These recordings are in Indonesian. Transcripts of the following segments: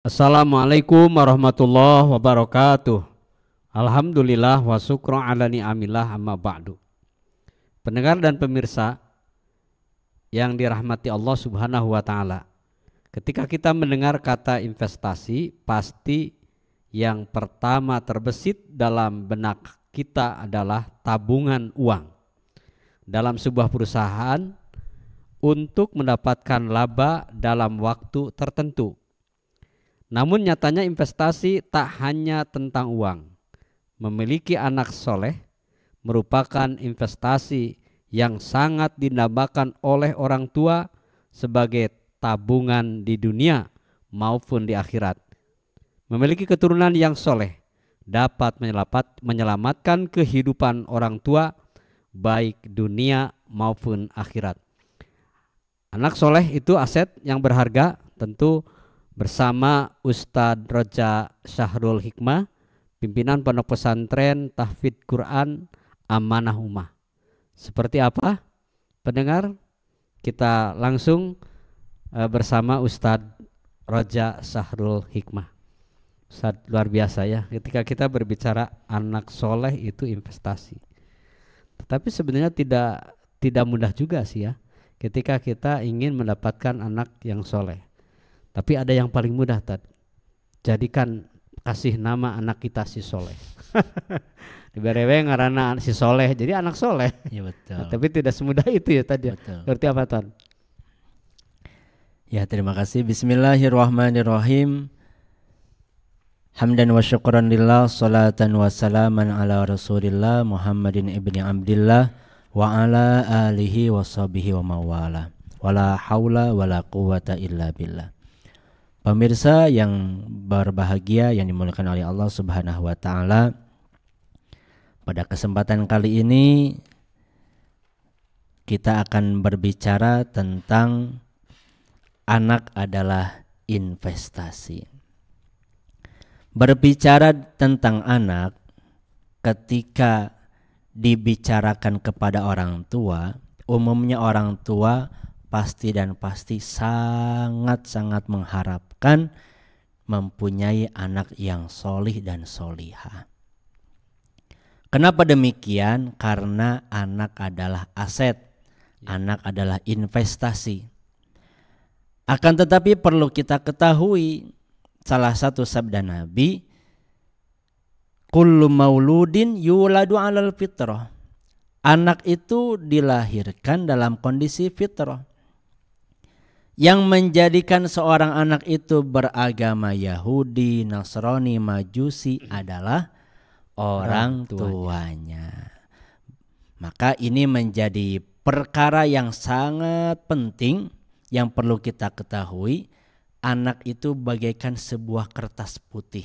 Assalamualaikum warahmatullahi wabarakatuh. Alhamdulillah wa syukru ala ni'amillah amma ba'du. Pendengar dan pemirsa yang dirahmati Allah Subhanahu wa taala. Ketika kita mendengar kata investasi, pasti yang pertama terbesit dalam benak kita adalah tabungan uang dalam sebuah perusahaan untuk mendapatkan laba dalam waktu tertentu. Namun nyatanya investasi tak hanya tentang uang. Memiliki anak soleh merupakan investasi yang sangat dinamakan oleh orang tua sebagai tabungan di dunia maupun di akhirat. Memiliki keturunan yang soleh dapat menyelamatkan kehidupan orang tua baik dunia maupun akhirat. Anak soleh itu aset yang berharga. Tentu bersama Ustadz Roja Syahrul Hikmah, pimpinan Pondok Pesantren Tahfidz Quran Amanah Ummah. Seperti apa pendengar? Kita langsung bersama Ustadz Roja Syahrul Hikmah. Ustadz luar biasa ya, ketika kita berbicara anak soleh itu investasi. Tetapi sebenarnya tidak mudah juga sih ya, ketika kita ingin mendapatkan anak yang soleh. Tapi ada yang paling mudah, Tad. Jadikan kasih nama anak kita si soleh. Diberewe ngaranna si soleh, jadi anak soleh. Ya betul. Nah, tapi tidak semudah itu ya tadi. Seperti apa, Tad? Ya, terima kasih. Bismillahirrahmanirrahim. Hamdan wa syukran lillah, salatan wa salaman ala rasulillah Muhammadin ibni Abdillah wa ala alihi wa sahbihi wa mawala. Wala haula wala quwata illa billah. Pemirsa yang berbahagia yang dimuliakan oleh Allah Subhanahu wa taala, pada kesempatan kali ini kita akan berbicara tentang anak adalah investasi. Berbicara tentang anak ketika dibicarakan kepada orang tua, umumnya orang tua pasti sangat mengharapkan mempunyai anak yang solih dan solihah. Kenapa demikian? Karena anak adalah aset, anak adalah investasi. Akan tetapi perlu kita ketahui salah satu sabda Nabi, kullu mauludin yuladu alal fitrah. Anak itu dilahirkan dalam kondisi fitrah. Yang menjadikan seorang anak itu beragama Yahudi, Nasrani, Majusi adalah orang tuanya. Maka ini menjadi perkara yang sangat penting yang perlu kita ketahui. Anak itu bagaikan sebuah kertas putih.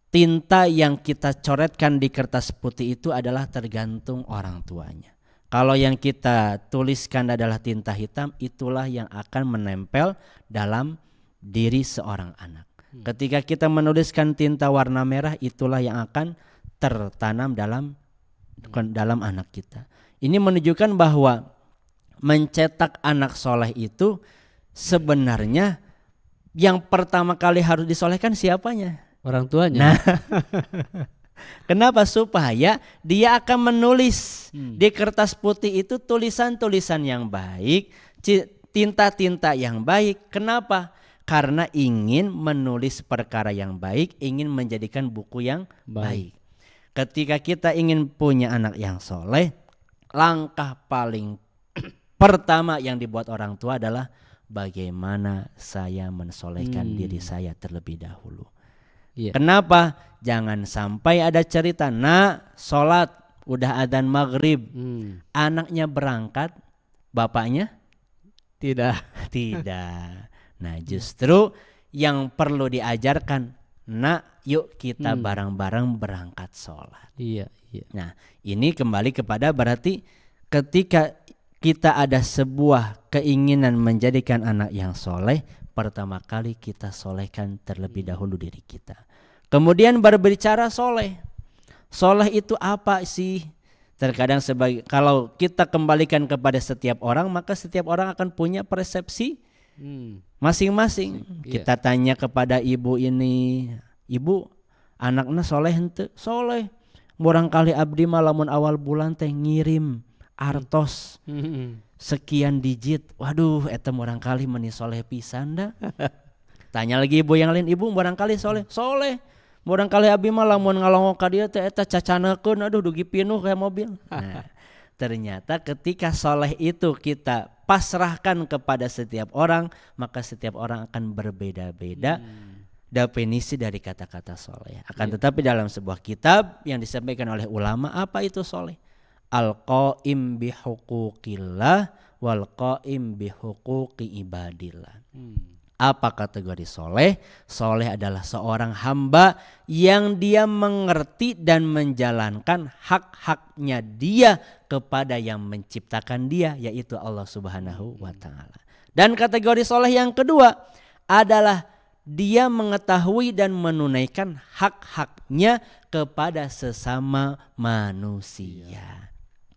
Tinta yang kita coretkan di kertas putih itu adalah tergantung orang tuanya. Kalau yang kita tuliskan adalah tinta hitam, itulah yang akan menempel dalam diri seorang anak. Ketika kita menuliskan tinta warna merah, itulah yang akan tertanam dalam anak kita. Ini menunjukkan bahwa mencetak anak soleh itu sebenarnya yang pertama kali harus disolehkan siapanya? Orang tuanya. Nah, kenapa? Supaya dia akan menulis di kertas putih itu tulisan-tulisan yang baik, tinta-tinta yang baik. Kenapa? Karena ingin menulis perkara yang baik, ingin menjadikan buku yang baik. Ketika kita ingin punya anak yang soleh, langkah paling pertama yang dibuat orang tua adalah bagaimana saya mensolehkan diri saya terlebih dahulu. Kenapa? Jangan sampai ada cerita, nak sholat udah adzan maghrib, anaknya berangkat, bapaknya tidak. Nah, justru yang perlu diajarkan, nak yuk kita bareng-bareng berangkat sholat. Nah, ini kembali kepada berarti ketika kita ada sebuah keinginan menjadikan anak yang soleh, pertama kali kita solehkan terlebih dahulu diri kita. Kemudian berbicara soleh. Soleh itu apa sih? Terkadang kalau kita kembalikan kepada setiap orang, maka setiap orang akan punya persepsi Masing-masing. Kita tanya kepada ibu ini, ibu anaknya soleh henteu? Soleh. Barangkali abdi mah lamun awal bulan teh ngirim artos sekian digit. Waduh, eta barangkali meni soleh pisan da. Tanya lagi ibu yang lain, ibu barangkali soleh? Soleh. Barangkali abdi mah lamun ngalongok ka dieu teh eta cacanakeun, aduh dugi pinuh kayak mobil. Nah, ternyata ketika soleh itu kita pasrahkan kepada setiap orang, maka setiap orang akan berbeda-beda definisi dari kata-kata soleh. Akan tetapi dalam sebuah kitab yang disampaikan oleh ulama, apa itu soleh? Al-qaim bihuquqillah wal qaim bihuquqi ibadillah. Apa kategori soleh? Soleh adalah seorang hamba yang dia mengerti dan menjalankan hak-haknya dia kepada yang menciptakan dia, yaitu Allah Subhanahu wa ta'ala. Dan kategori soleh yang kedua adalah dia mengetahui dan menunaikan hak-haknya kepada sesama manusia.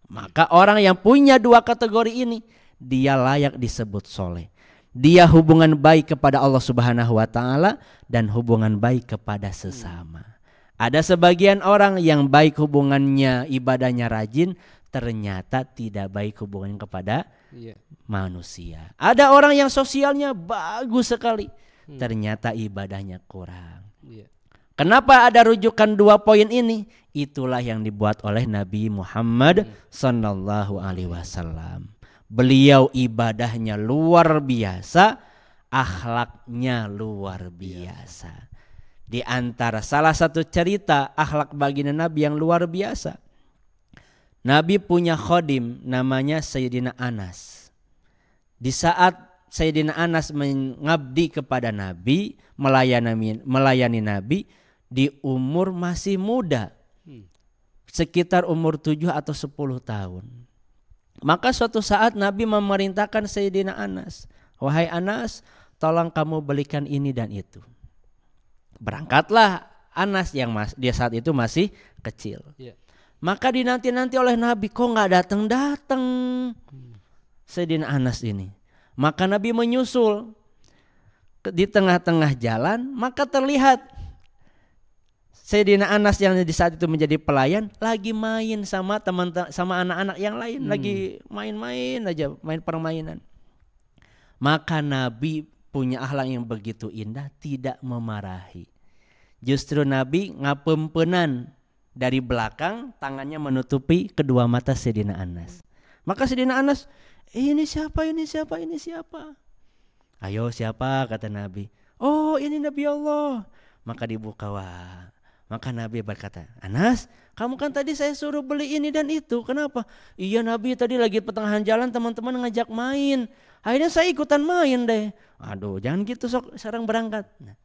Maka orang yang punya dua kategori ini, dia layak disebut soleh. Dia hubungan baik kepada Allah Subhanahu wa ta'ala dan hubungan baik kepada sesama. Ada sebagian orang yang baik hubungannya, ibadahnya rajin, ternyata tidak baik hubungan kepada manusia. Ada orang yang sosialnya bagus sekali, ternyata ibadahnya kurang. Kenapa ada rujukan dua poin ini? Itulah yang dibuat oleh Nabi Muhammad sallallahu alaihi wasallam. Beliau ibadahnya luar biasa, akhlaknya luar biasa. Di antara salah satu cerita akhlak baginda Nabi yang luar biasa, Nabi punya khodim namanya Sayyidina Anas. Di saat Sayyidina Anas mengabdi kepada Nabi, melayani Nabi di umur masih muda, sekitar umur 7 atau 10 tahun. Maka suatu saat Nabi memerintahkan Sayyidina Anas, wahai Anas, tolong kamu belikan ini dan itu. Berangkatlah Anas yang dia saat itu masih kecil. Maka dinanti-nanti oleh Nabi, kok nggak datang-datang Sayyidina Anas ini. Maka Nabi menyusul di tengah-tengah jalan, maka terlihat Sayyidina Anas yang di saat itu menjadi pelayan lagi main sama teman-teman, sama anak-anak yang lain, lagi main-main aja, main permainan. Maka Nabi punya akhlak yang begitu indah, tidak memarahi. Justru Nabi ngapempenan dari belakang, tangannya menutupi kedua mata Sayyidina Anas. Maka Sayyidina Anas, ini siapa, ini siapa, ini siapa? Ayo siapa, kata Nabi. Oh, ini Nabi Allah. Maka dibuka, wah. Maka Nabi berkata, Anas, kamu kan tadi saya suruh beli ini dan itu, kenapa? Iya Nabi, tadi lagi pertengahan jalan teman-teman ngajak main, akhirnya saya ikutan main deh. Aduh, jangan gitu, sok sekarang berangkat. Nah,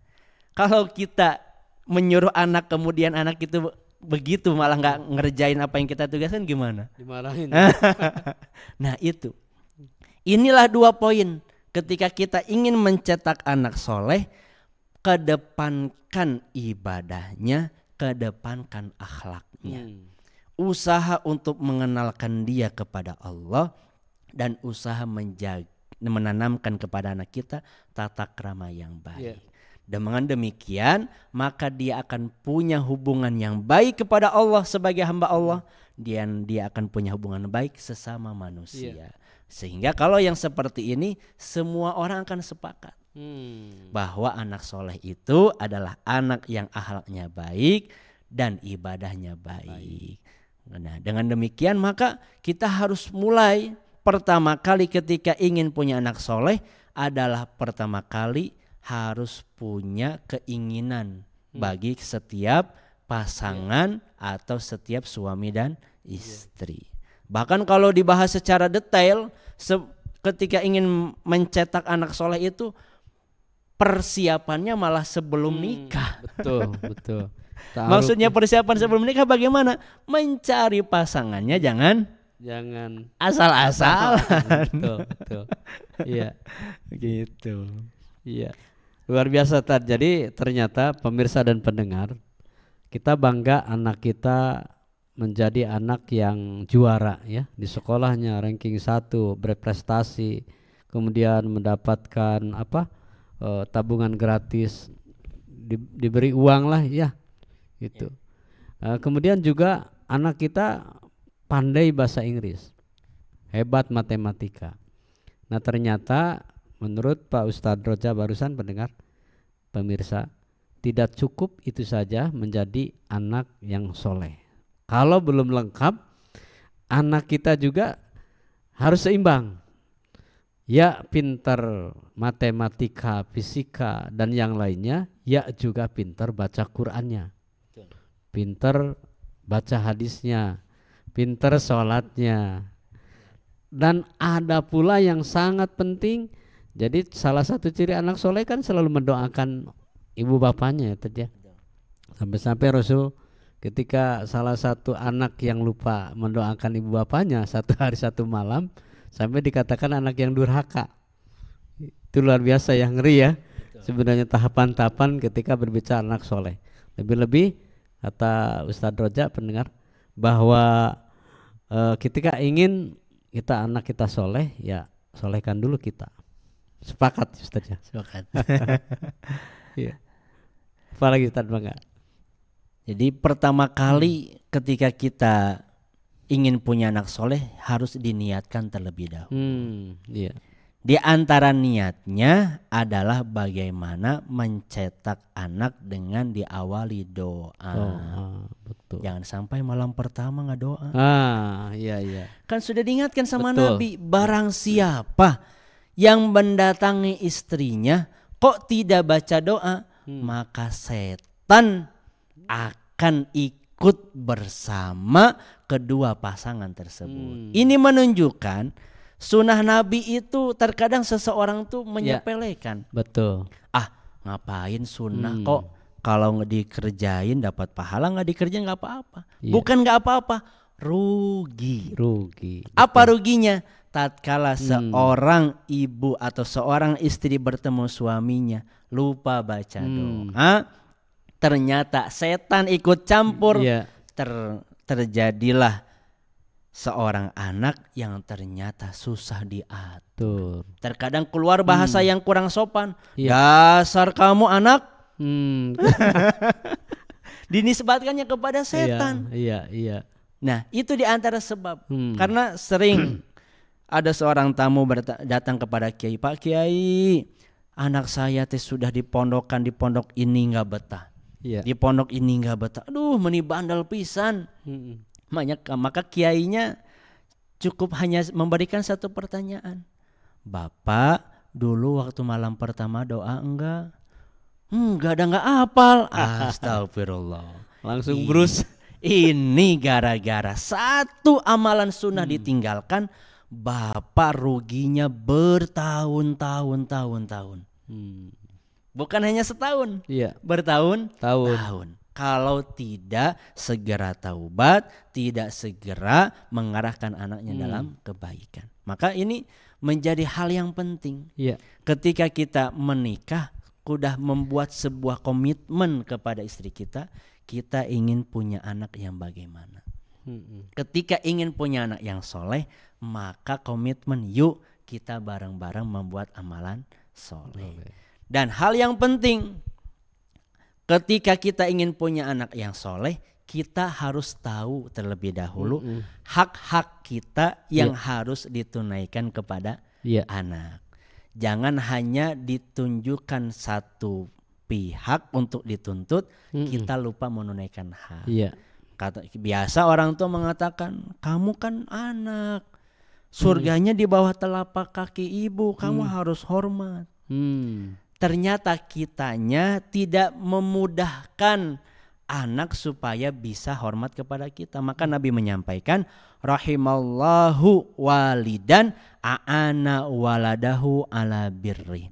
kalau kita menyuruh anak kemudian anak itu begitu malah nggak ngerjain apa yang kita tugaskan, gimana? Dimarahin. Nah itu, inilah dua poin. Ketika kita ingin mencetak anak soleh, kedepankan ibadahnya, kedepankan akhlaknya. Usaha untuk mengenalkan dia kepada Allah dan usaha menanamkan kepada anak kita tata krama yang baik. Dengan demikian maka dia akan punya hubungan yang baik kepada Allah sebagai hamba Allah, dan dia akan punya hubungan baik sesama manusia. Sehingga kalau yang seperti ini semua orang akan sepakat bahwa anak soleh itu adalah anak yang akhlaknya baik dan ibadahnya baik. Nah, dengan demikian maka kita harus mulai pertama kali ketika ingin punya anak soleh adalah pertama kali harus punya keinginan bagi setiap pasangan atau setiap suami dan istri. Bahkan kalau dibahas secara detail, ketika ingin mencetak anak soleh itu persiapannya malah sebelum nikah. Betul. Maksudnya persiapan sebelum nikah bagaimana? Mencari pasangannya jangan asal-asalan. Betul. Iya. Gitu. Iya. Luar biasa Tad. Jadi ternyata pemirsa dan pendengar, kita bangga anak kita menjadi anak yang juara ya di sekolahnya, ranking 1, berprestasi. kemudian mendapatkan tabungan gratis, diberi uang lah ya gitu. Kemudian juga anak kita pandai bahasa Inggris, hebat matematika. Nah ternyata menurut Pak Ustadz Roja barusan, pendengar pemirsa, tidak cukup itu saja menjadi anak yang soleh. Kalau belum lengkap, anak kita juga harus seimbang. Ya pintar matematika, fisika dan yang lainnya, ya juga pintar baca Qur'annya, pintar baca hadisnya, pintar sholatnya. Dan ada pula yang sangat penting, jadi salah satu ciri anak soleh kan selalu mendoakan ibu bapaknya ya. Sampai-sampai Rasul ketika salah satu anak yang lupa mendoakan ibu bapaknya satu hari satu malam, sampai dikatakan anak yang durhaka. Itu luar biasa ya, ngeri ya. Sebenarnya tahapan-tahapan ketika berbicara anak soleh. Lebih-lebih kata Ustadz Roja, pendengar, bahwa ketika ingin anak kita soleh, ya solehkan dulu kita. Sepakat Ustadz ya? Sepakat. Iya. Apalagi Ustadz Bangga? Jadi pertama kali ketika kita ingin punya anak soleh harus diniatkan terlebih dahulu. Iya. Di antara niatnya adalah bagaimana mencetak anak dengan diawali doa. Betul. Jangan sampai malam pertama nggak doa. Iya. Kan sudah diingatkan sama Betul. Nabi, barang siapa yang mendatangi istrinya kok tidak baca doa, maka setan akan ikut bersama kedua pasangan tersebut. Ini menunjukkan sunnah Nabi itu terkadang seseorang tuh menyepelekan. Betul. Ngapain sunnah kok kalau dikerjain dapat pahala, nggak dikerjain nggak apa-apa. Iya. Bukan nggak apa-apa, rugi. Apa ruginya? Tatkala seorang ibu atau seorang istri bertemu suaminya lupa baca doa, ternyata setan ikut campur. Terjadilah seorang anak yang ternyata susah diatur. Terkadang keluar bahasa yang kurang sopan. Dasar kamu anak. Dinisbatkannya kepada setan. Iya. Nah itu diantara sebab. Karena sering ada seorang tamu datang kepada Kiai, Pak Kiai, anak saya sudah di pondok ini nggak betah. Di pondok ini nggak betah. Aduh, meni bandel pisan. Maka kiainya cukup hanya memberikan satu pertanyaan. Bapak dulu waktu malam pertama doa enggak? Enggak ada, enggak hafal. Astagfirullah. Langsung brus. Ini gara-gara satu amalan sunnah ditinggalkan, Bapak ruginya bertahun-tahun. Bukan hanya setahun, bertahun-tahun. Kalau tidak segera taubat, tidak segera mengarahkan anaknya dalam kebaikan. Maka ini menjadi hal yang penting. Ketika kita menikah, sudah membuat sebuah komitmen kepada istri kita, kita ingin punya anak yang bagaimana. Ketika ingin punya anak yang soleh, maka komitmen yuk kita bareng-bareng membuat amalan soleh. Dan hal yang penting, ketika kita ingin punya anak yang soleh, kita harus tahu terlebih dahulu hak-hak kita yang harus ditunaikan kepada anak. Jangan hanya ditunjukkan satu pihak untuk dituntut, kita lupa menunaikan hak. Biasa orang tua mengatakan, kamu kan anak, surganya di bawah telapak kaki ibu, kamu harus hormat. Ternyata kitanya tidak memudahkan anak supaya bisa hormat kepada kita. Maka Nabi menyampaikan, rahimallahu walidan a'ana waladahu ala birri.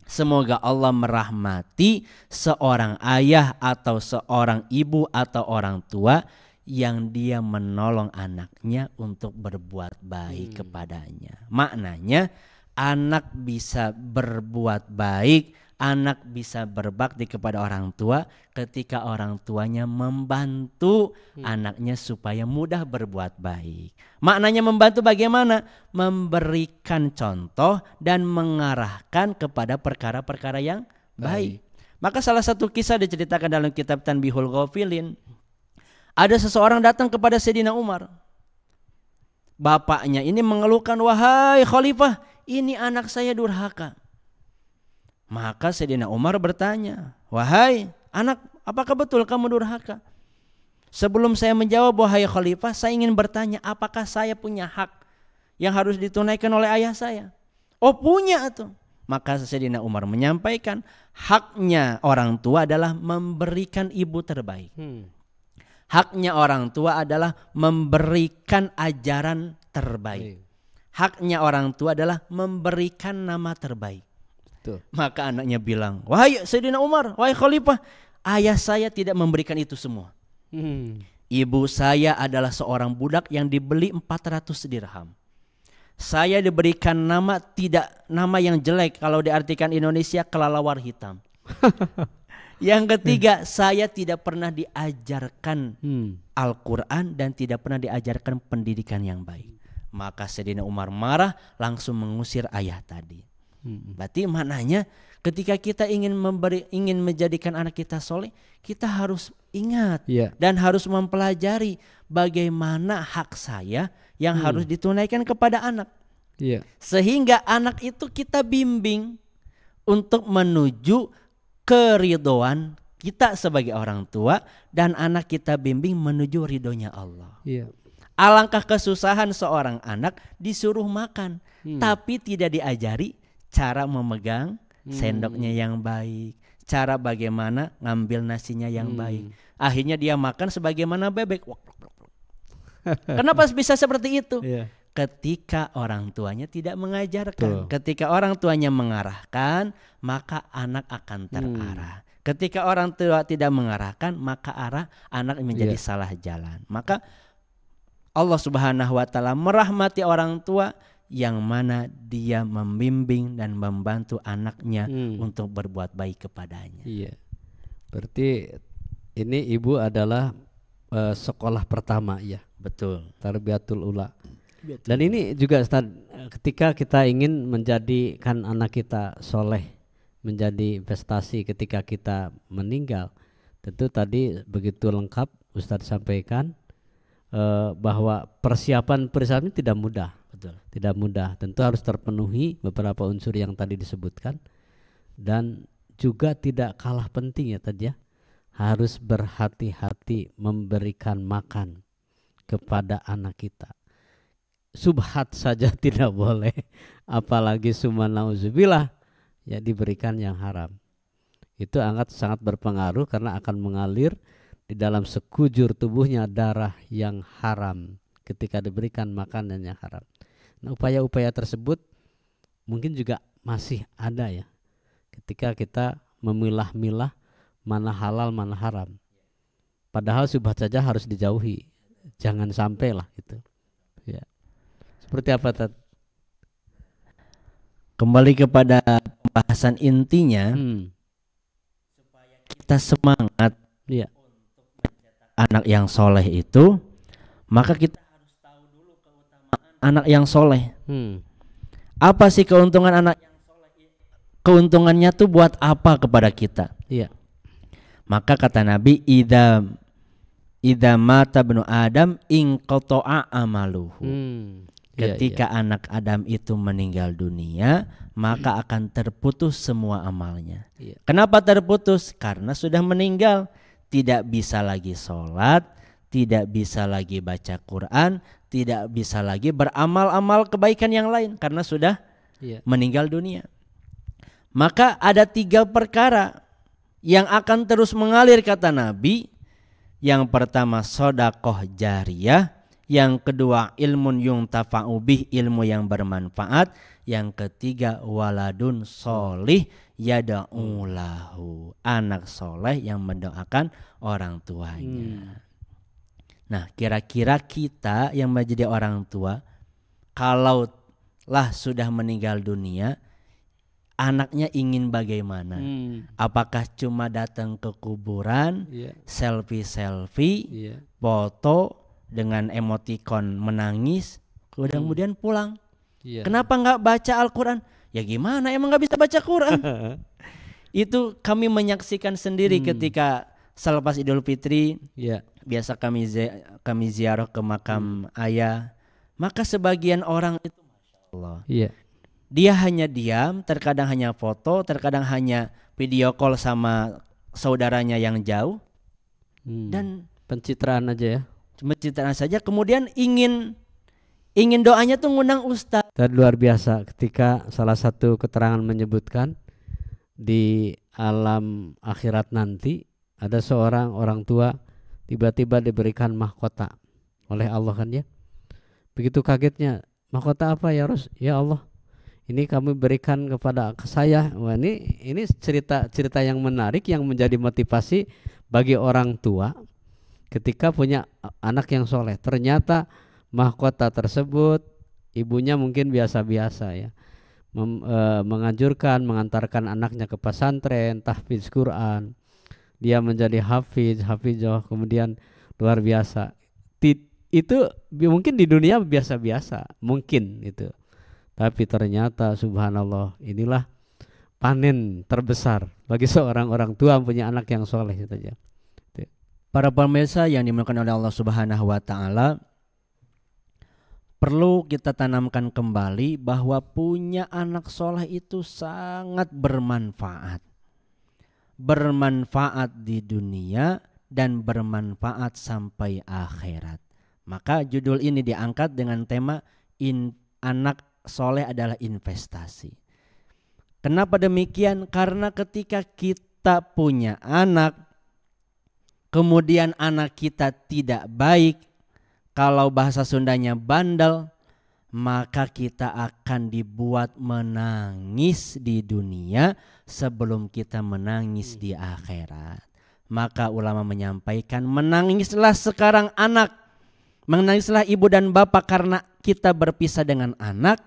Semoga Allah merahmati seorang ayah atau seorang ibu atau orang tua yang dia menolong anaknya untuk berbuat baik kepadanya. Maknanya anak bisa berbuat baik anak bisa berbakti kepada orang tua ketika orang tuanya membantu anaknya supaya mudah berbuat baik. Maknanya membantu bagaimana? Memberikan contoh dan mengarahkan kepada perkara-perkara yang baik. Maka salah satu kisah diceritakan dalam kitab Tanbihul Ghafilin. Ada seseorang datang kepada Sayyidina Umar. Bapaknya ini mengeluhkan, wahai khalifah, ini anak saya durhaka. Maka Sayyidina Umar bertanya, wahai anak, apakah betul kamu durhaka? Sebelum saya menjawab, wahai khalifah, saya ingin bertanya, apakah saya punya hak yang harus ditunaikan oleh ayah saya? Oh, punya tuh. Maka Sayyidina Umar menyampaikan, haknya orang tua adalah memberikan ibu terbaik. Haknya orang tua adalah memberikan ajaran terbaik. Haknya orang tua adalah memberikan nama terbaik. Maka anaknya bilang, wahai Sayyidina Umar, wahai khalifah, ayah saya tidak memberikan itu semua. Ibu saya adalah seorang budak yang dibeli 400 dirham. Saya diberikan nama, tidak nama yang jelek, kalau diartikan Indonesia kelelawar hitam. Yang ketiga, saya tidak pernah diajarkan Al-Quran dan tidak pernah diajarkan pendidikan yang baik. Maka Sayyidina Umar marah, langsung mengusir ayah tadi. Berarti maknanya ketika kita ingin menjadikan anak kita soleh, kita harus ingat dan harus mempelajari bagaimana hak saya yang harus ditunaikan kepada anak. Sehingga anak itu kita bimbing untuk menuju keridhaan kita sebagai orang tua, dan anak kita bimbing menuju ridhonya Allah. Alangkah kesusahan seorang anak disuruh makan tapi tidak diajari cara memegang sendoknya yang baik, cara bagaimana ngambil nasinya yang baik. Akhirnya dia makan sebagaimana bebek. Kenapa bisa seperti itu? Ketika orang tuanya tidak mengajarkan. Ketika orang tuanya mengarahkan, maka anak akan terarah. Ketika orang tua tidak mengarahkan, maka anak menjadi salah jalan. Maka Allah Subhanahu wa taala merahmati orang tua yang mana dia membimbing dan membantu anaknya untuk berbuat baik kepadanya. Berarti ini ibu adalah sekolah pertama, ya. Betul. Tarbiyatul ula. Dan ini juga Ustaz, ketika kita ingin menjadikan anak kita soleh, menjadi investasi ketika kita meninggal, tentu tadi begitu lengkap Ustaz sampaikan bahwa persiapan tidak mudah. Tidak mudah, tentu harus terpenuhi beberapa unsur yang tadi disebutkan, dan juga tidak kalah penting ya tadi ya, harus berhati-hati memberikan makan kepada anak kita. Subhat saja tidak boleh, apalagi summa nauzubillah ya diberikan yang haram. Itu sangat berpengaruh karena akan mengalir di dalam sekujur tubuhnya darah yang haram ketika diberikan makanan yang haram. Nah, upaya-upaya tersebut mungkin juga masih ada ya ketika kita memilah-milah mana halal mana haram. Padahal subhat saja harus dijauhi, jangan sampai lah gitu. Ya. Seperti apa Tat? Kembali kepada pembahasan intinya, supaya kita semangat untuk mencetak anak yang soleh itu, maka kita harus tahu dulu keutamaan anak yang soleh. Apa sih keuntungan anak yang soleh? Keuntungannya tuh buat apa kepada kita? Maka kata Nabi, idza mata ibnu Adam inqata'a amaluhu. Ketika anak Adam itu meninggal dunia, maka akan terputus semua amalnya. Kenapa terputus? Karena sudah meninggal, tidak bisa lagi sholat, tidak bisa lagi baca Quran, tidak bisa lagi beramal-amal kebaikan yang lain karena sudah meninggal dunia. Maka ada 3 perkara yang akan terus mengalir kata Nabi. Yang pertama sedekah jariyah, yang kedua ilmun yuntafa'u bih, ilmu yang bermanfaat, yang ketiga waladun sholih yad'u lahu, anak soleh yang mendoakan orang tuanya. Nah, kira-kira kita yang menjadi orang tua, kalau lah sudah meninggal dunia, anaknya ingin bagaimana. Apakah cuma datang ke kuburan, selfie, foto dengan emoticon menangis, kemudian pulang. Kenapa nggak baca Al-Quran? Ya gimana, emang nggak bisa baca Quran? Itu kami menyaksikan sendiri ketika selepas Idul Fitri, biasa kami ziarah ke makam ayah. Maka sebagian orang itu, Masya Allah, dia hanya diam, terkadang hanya foto, terkadang hanya video call sama saudaranya yang jauh, dan pencitraan aja ya. Pencitraan saja. Kemudian ingin doanya tuh ngundang ustaz. Dan luar biasa ketika salah satu keterangan menyebutkan di alam akhirat nanti ada seorang orang tua tiba-tiba diberikan mahkota oleh Allah kan ya. Begitu kagetnya, mahkota apa ya Ya Allah, ini kami berikan kepada saya. Wah, ini cerita yang menarik yang menjadi motivasi bagi orang tua ketika punya anak yang soleh. Ternyata mahkota tersebut ibunya mungkin biasa-biasa ya, menganjurkan mengantarkan anaknya ke pesantren, tahfidz Quran. Dia menjadi hafizah, kemudian luar biasa. Itu mungkin di dunia biasa-biasa, mungkin itu. Tapi ternyata subhanallah, inilah panen terbesar bagi seorang orang tua punya anak yang soleh itu aja. Para pemirsa yang dimuliakan oleh Allah Subhanahu wa taala, perlu kita tanamkan kembali bahwa punya anak soleh itu sangat bermanfaat. Bermanfaat di dunia dan bermanfaat sampai akhirat. Maka judul ini diangkat dengan tema anak soleh adalah investasi. Kenapa demikian? Karena ketika kita punya anak, kemudian anak kita tidak baik, kalau bahasa Sundanya bandel, maka kita akan dibuat menangis di dunia sebelum kita menangis di akhirat. Maka ulama menyampaikan, menangislah sekarang anak, menangislah ibu dan bapak karena kita berpisah dengan anak,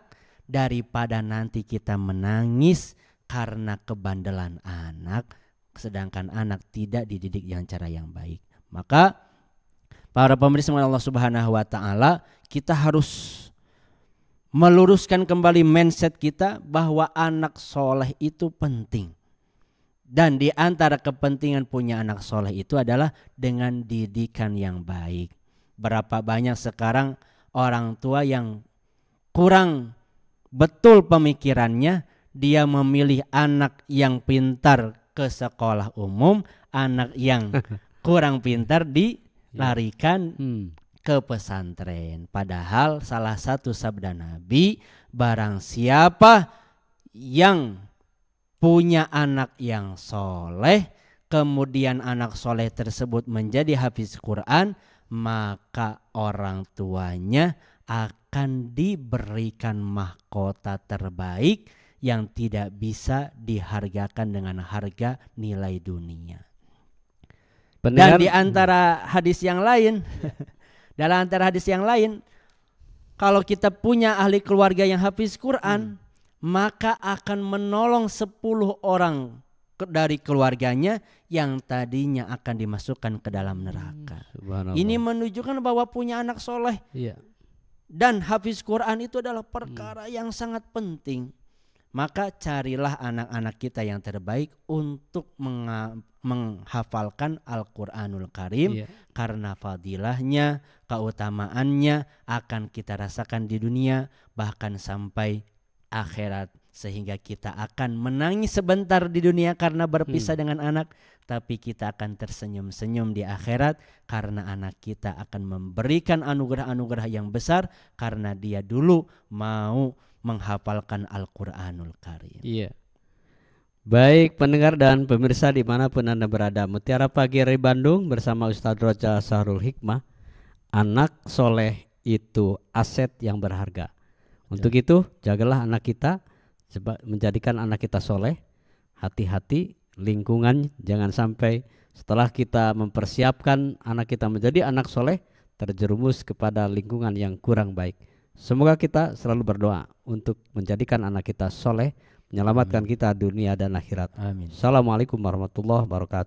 daripada nanti kita menangis karena kebandelan anak, sedangkan anak tidak dididik dengan cara yang baik. Maka para pemirsa Allah Subhanahu wa taala, kita harus meluruskan kembali mindset kita bahwa anak soleh itu penting. Dan di antara kepentingan punya anak soleh itu adalah dengan didikan yang baik. Berapa banyak sekarang orang tua yang kurang betul pemikirannya, dia memilih anak yang pintar ke sekolah umum, anak yang kurang pintar dilarikan ke pesantren. Padahal salah satu sabda Nabi, barang siapa yang punya anak yang soleh, kemudian anak soleh tersebut menjadi hafiz Quran, maka orang tuanya akan diberikan mahkota terbaik yang tidak bisa dihargakan dengan harga nilai dunia. Dan di antara hadis yang lain, dalam antara hadis yang lain, kalau kita punya ahli keluarga yang hafiz Quran, maka akan menolong 10 orang dari keluarganya yang tadinya akan dimasukkan ke dalam neraka. Ini menunjukkan bahwa punya anak soleh dan hafiz Quran itu adalah perkara yang sangat penting. Maka carilah anak-anak kita yang terbaik untuk menghafalkan Al-Quranul Karim, karena fadilahnya, keutamaannya akan kita rasakan di dunia bahkan sampai akhirat, sehingga kita akan menangis sebentar di dunia karena berpisah dengan anak, tapi kita akan tersenyum-senyum di akhirat karena anak kita akan memberikan anugerah-anugerah yang besar karena dia dulu mau menghafalkan Al-Quranul Karim. Baik pendengar dan pemirsa dimanapun Anda berada, Mutiara Pagi dari Bandung bersama Ustadz Roja Sahrul Hikmah. Anak soleh itu aset yang berharga. Untuk itu jagalah anak kita, menjadikan anak kita soleh. Hati-hati lingkungan, jangan sampai setelah kita mempersiapkan anak kita menjadi anak soleh terjerumus kepada lingkungan yang kurang baik. Semoga kita selalu berdoa untuk menjadikan anak kita soleh, menyelamatkan kita dunia dan akhirat. Amin. Assalamualaikum warahmatullahi wabarakatuh.